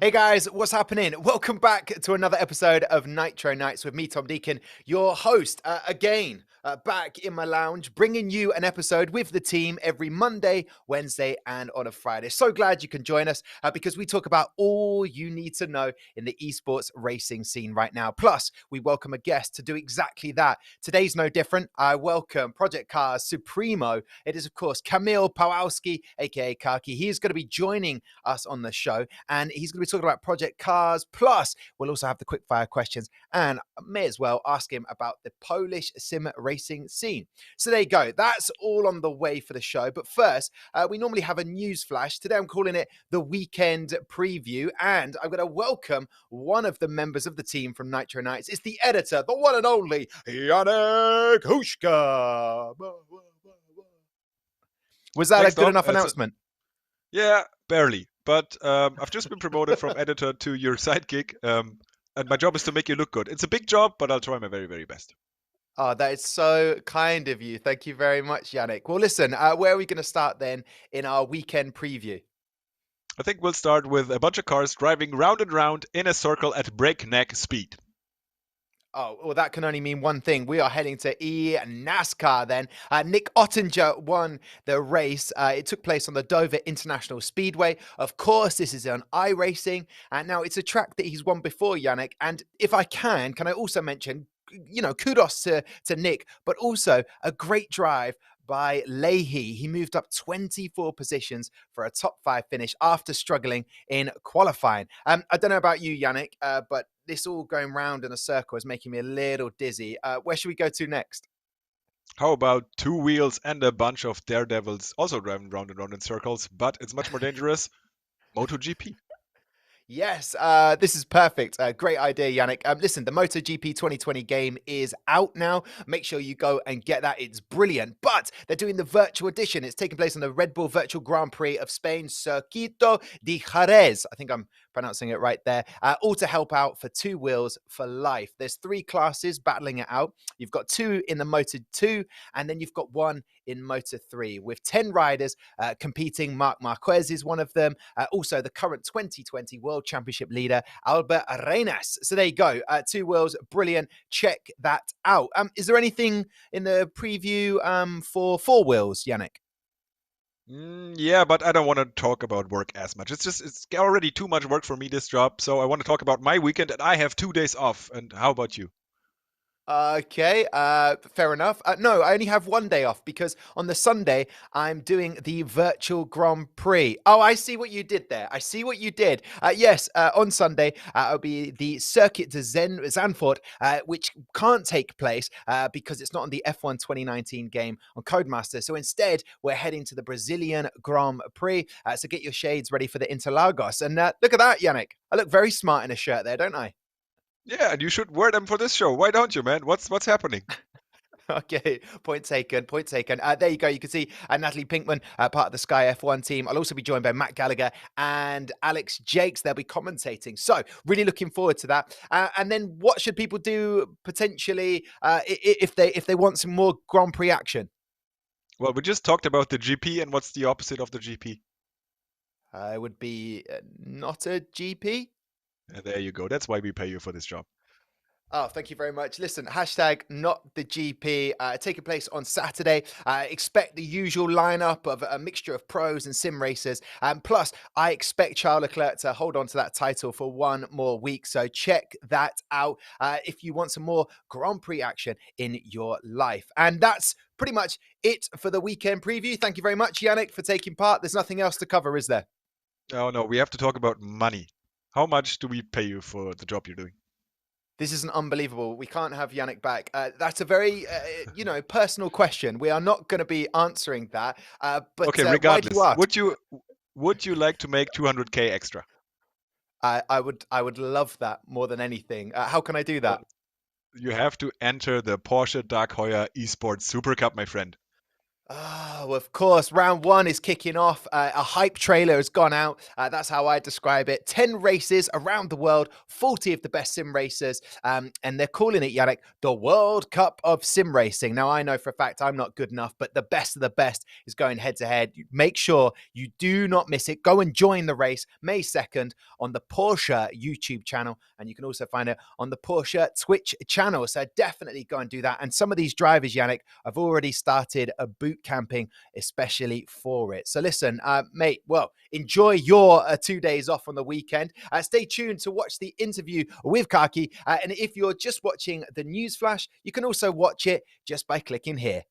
Hey guys, what's happening? Welcome back to another episode of Nitro Nights with me, Tom Deacon, your host, again, back in my lounge, bringing you an episode with the team every Monday, Wednesday, and on a Friday. So glad you can join us because we talk about all you need to know in the esports racing scene right now. Plus, we welcome a guest to do exactly that. Today's no different. I welcome Project Cars Supremo. It is, of course, Kamil Pawłowski, aka Kaki. He is going to be joining us on the show, and he's going to be talking about Project Cars. Plus, we'll also have the quick fire questions, and I may as well ask him about the Polish sim racing scene. So there you go. That's all on the way for the show. But first, we normally have a news flash. Today, I'm calling it the weekend preview, and I'm going to welcome one of the members of the team from Nitro Nights. It's the editor, the one and only Yannik Hauske. Was that Thanks, a good Tom. enough announcement? Yeah, barely. But I've just been promoted from editor to your sidekick, and my job is to make you look good. It's a big job, but I'll try my very, very best. Oh, that is so kind of you. Thank you very much, Yannick. Well, listen, where are we going to start then in our weekend preview? I think we'll start with a bunch of cars driving round and round in a circle at breakneck speed. Oh, well, that can only mean one thing. We are heading to eNASCAR then. Nick Ottinger won the race. It took place on the Dover International Speedway. Of course, this is on iRacing. And now it's a track that he's won before, Yannick. And if I can I also mention, kudos to Nick, but also a great drive by Leahy. He moved up 24 positions for a top 5 finish after struggling in qualifying. I don't know about you, Yannick, but this all going round in a circle is making me a little dizzy. Where should we go to next? How about two wheels and a bunch of daredevils also driving round and round in circles, but it's much more dangerous? MotoGP. Yes, this is perfect. Great idea, Yannick. Listen, the MotoGP 2020 game is out now. Make sure you go and get that. It's brilliant. But they're doing the virtual edition. It's taking place on the Red Bull Virtual Grand Prix of Spain, Circuito de Jerez. I think I'm pronouncing it right there. All to help out for two wheels for life. There's 3 classes battling it out. You've got 2 in the Moto 2, and then you've got 1 in Moto 3 with 10 riders competing. Marc Marquez is one of them. Also, the current 2020 World Championship leader, Albert Arenas. So there you go. 2 wheels. Brilliant. Check that out. Is there anything in the preview for 4 wheels, Yannick? Yeah, but I don't want to talk about work as much. It's already too much work for me, this job. So I want to talk about my weekend, and I have 2 days off. And how about you? Okay, fair enough. No, I only have 1 day off because on the Sunday, I'm doing the virtual Grand Prix. Oh, I see what you did there. I see what you did. Yes, on Sunday, it'll be the Circuit de Zandvoort, which can't take place because it's not on the F1 2019 game on Codemaster. So instead, we're heading to the Brazilian Grand Prix. So get your shades ready for the Interlagos. And look at that, Yannick. I look very smart in a shirt there, don't I? Yeah, and you should wear them for this show. Why don't you, man? What's happening? Okay, point taken, point taken. There you go. You can see Natalie Pinkman, part of the Sky F1 team. I'll also be joined by Matt Gallagher and Alex Jakes. They'll be commentating. So really looking forward to that. And then what should people do potentially if they want some more Grand Prix action? Well, we just talked about the GP, and what's the opposite of the GP? It would be not a GP. There you go. That's why we pay you for this job. Oh, thank you very much. Listen, hashtag not the GP taking place on Saturday. Expect the usual lineup of a mixture of pros and sim racers. Plus, I expect Charles Leclerc to hold on to that title for 1 more week. So check that out if you want some more Grand Prix action in your life. And that's pretty much it for the weekend preview. Thank you very much, Yannick, for taking part. There's nothing else to cover, is there? Oh, no, we have to talk about money. How much do we pay you for the job you're doing? This isn't unbelievable. We can't have Yannick back. That's a very, personal question. We are not going to be answering that. But okay, why regardless, do you ask? would you like to make 200K extra? I would love that more than anything. How can I do that? Well, you have to enter the Porsche Dark Heuer Esports Supercup, my friend. Oh, of course. Round one is kicking off. A hype trailer has gone out. That's how I describe it. 10 races around the world, 40 of the best sim racers. And they're calling it, Yannick, the World Cup of sim racing. Now, I know for a fact I'm not good enough, but the best of the best is going head to head. Make sure you do not miss it. Go and join the race May 2nd on the Porsche YouTube channel. And you can also find it on the Porsche Twitch channel. So definitely go and do that. And some of these drivers, Yannick, have already started a boot camping, especially for it. So listen, mate, well, enjoy your 2 days off on the weekend. Stay tuned to watch the interview with Kaki. And if you're just watching the news flash, you can also watch it just by clicking here.